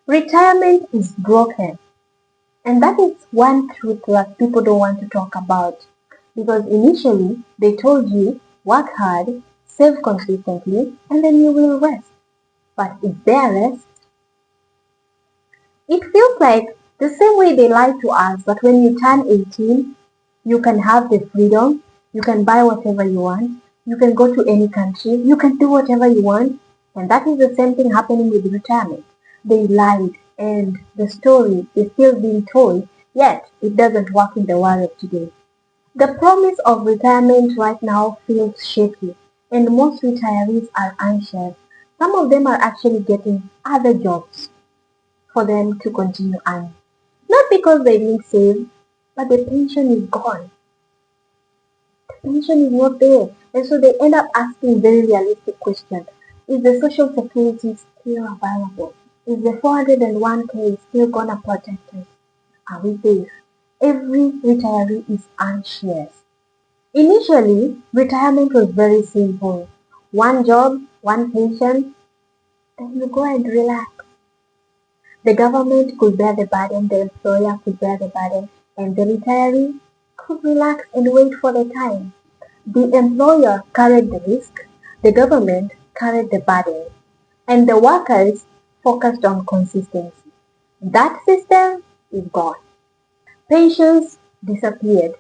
Retirement is broken, and that is one truth that people don't want to talk about. Because initially they told you work hard, save consistently, and then you will rest. But is there rest? It feels like the same way they lied to us that when you turn 18, you can have the freedom, you can buy whatever you want, you can go to any country, you can do whatever you want. And that is the same thing happening with retirement. They lied and the story is still being told, yet it doesn't work in the world of today. The promise of retirement right now feels shaky, and most retirees are anxious. Some of them are actually getting other jobs for them to continue earning. Not because they didn't save, but the pension is gone. The pension is not there. And so they end up asking very realistic questions. Is the social security still available? Is the 401k still gonna protect us? Are we safe? Every retiree is anxious. Initially, retirement was very simple. One job, one pension, then you go and relax. The government could bear the burden, the employer could bear the burden, and the retiree could relax and wait for the time. The employer carried the risk, the government carried the burden, and the workers focused on consistency. That system is gone. Pensions disappeared,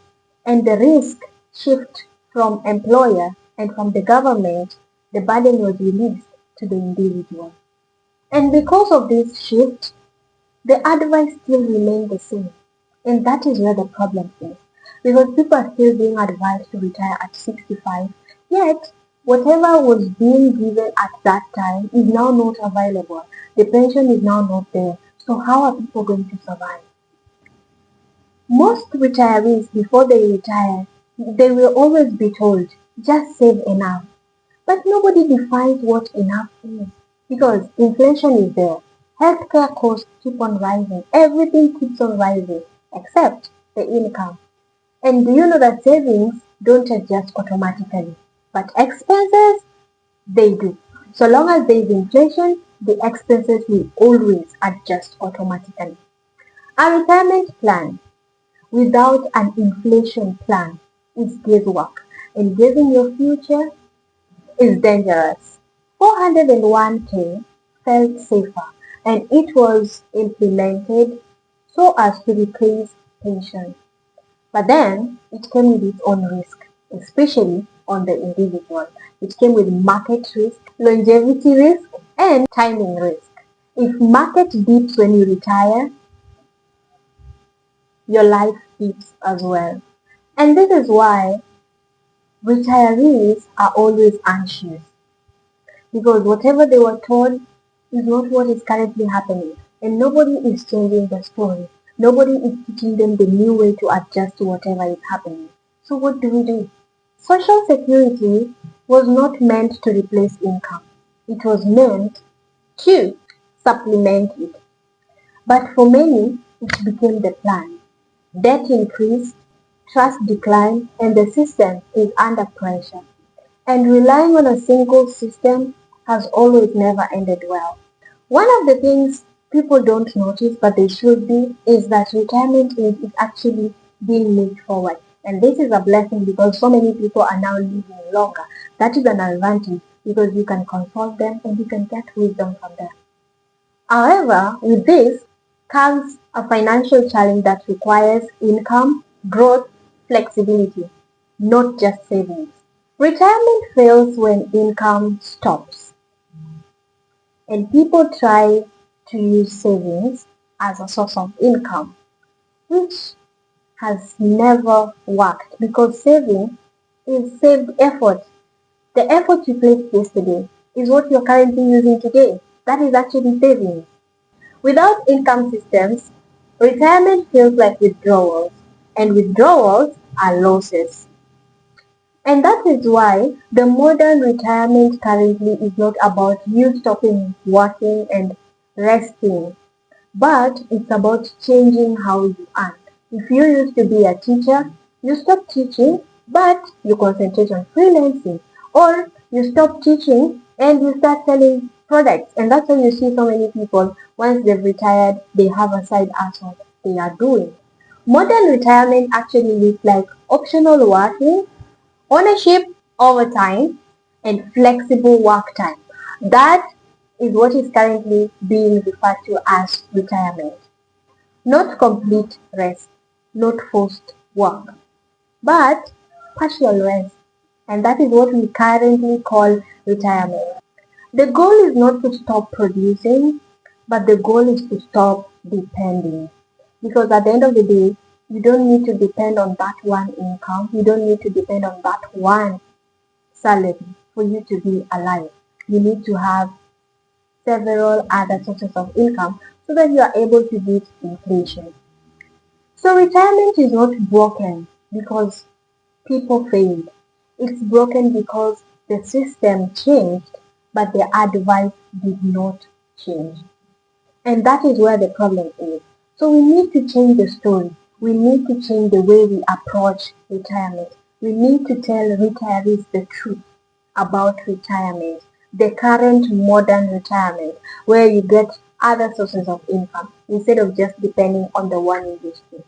and the risk shift from employer and from the government, the burden was released to the individual. And because of this shift, the advice still remains the same. And that is where the problem is. Because people are still being advised to retire at 65, yet whatever was being given at that time is now not available. The pension is now not there. So how are people going to survive? Most retirees, before they retire, they will always be told, just save enough. But nobody defines what enough is because inflation is there. Healthcare costs keep on rising. Everything keeps on rising except the income. And do you know that savings don't adjust automatically? But expenses, they do. So long as there is inflation, the expenses will always adjust automatically. A retirement plan without an inflation plan is guesswork. And guessing your future is dangerous. 401k felt safer and it was implemented so as to replace pension. But then it came with its own risk, especially on the individual. It came with market risk, longevity risk, and timing risk. If market dips when you retire, your life dips as well. And this is why retirees are always anxious because whatever they were told is not what is currently happening. And nobody is changing the story. Nobody is teaching them the new way to adjust to whatever is happening. So what do we do? Social security was not meant to replace income. It was meant to supplement it. But for many, it became the plan. Debt increased, trust declined, and the system is under pressure. And relying on a single system has always never ended well. One of the things people don't notice but they should be is that retirement age is actually being moved forward. And this is a blessing because so many people are now living longer. That is an advantage because you can consult them and you can get wisdom from them. However, with this comes a financial challenge that requires income, growth, flexibility, not just savings. Retirement fails when income stops, and people try to use savings as a source of income, which has never worked because saving is saved effort. The effort you placed yesterday is what you're currently using today. That is actually savings. Without income systems, retirement feels like withdrawals, and withdrawals are losses. And that is why the modern retirement currently is not about you stopping working and resting, but it's about changing how you earn. If you used to be a teacher, you stop teaching, but you concentrate on freelancing. Or you stop teaching and you start selling products. And that's why you see so many people Once they've retired, they have a side hustle they are doing. Modern retirement actually looks like optional working, ownership over time, and flexible work time. That is what is currently being referred to as retirement. Not complete rest, not forced work, but partial rest. And that is what we currently call retirement. The goal is not to stop producing, but the goal is to stop depending. Because at the end of the day, you don't need to depend on that one income. You don't need to depend on that one salary for you to be alive. You need to have several other sources of income so that you are able to beat inflation. So retirement is not broken because people failed. It's broken because the system changed, but the advice did not change. And that is where the problem is. So we need to change the story. We need to change the way we approach retirement. We need to tell retirees the truth about retirement, the current modern retirement, where you get other sources of income instead of just depending on the one industry.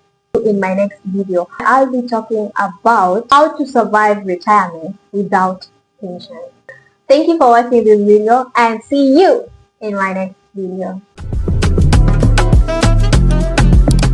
In my next video, I'll be talking about how to survive retirement without pension. Thank you for watching this video and see you in my next video.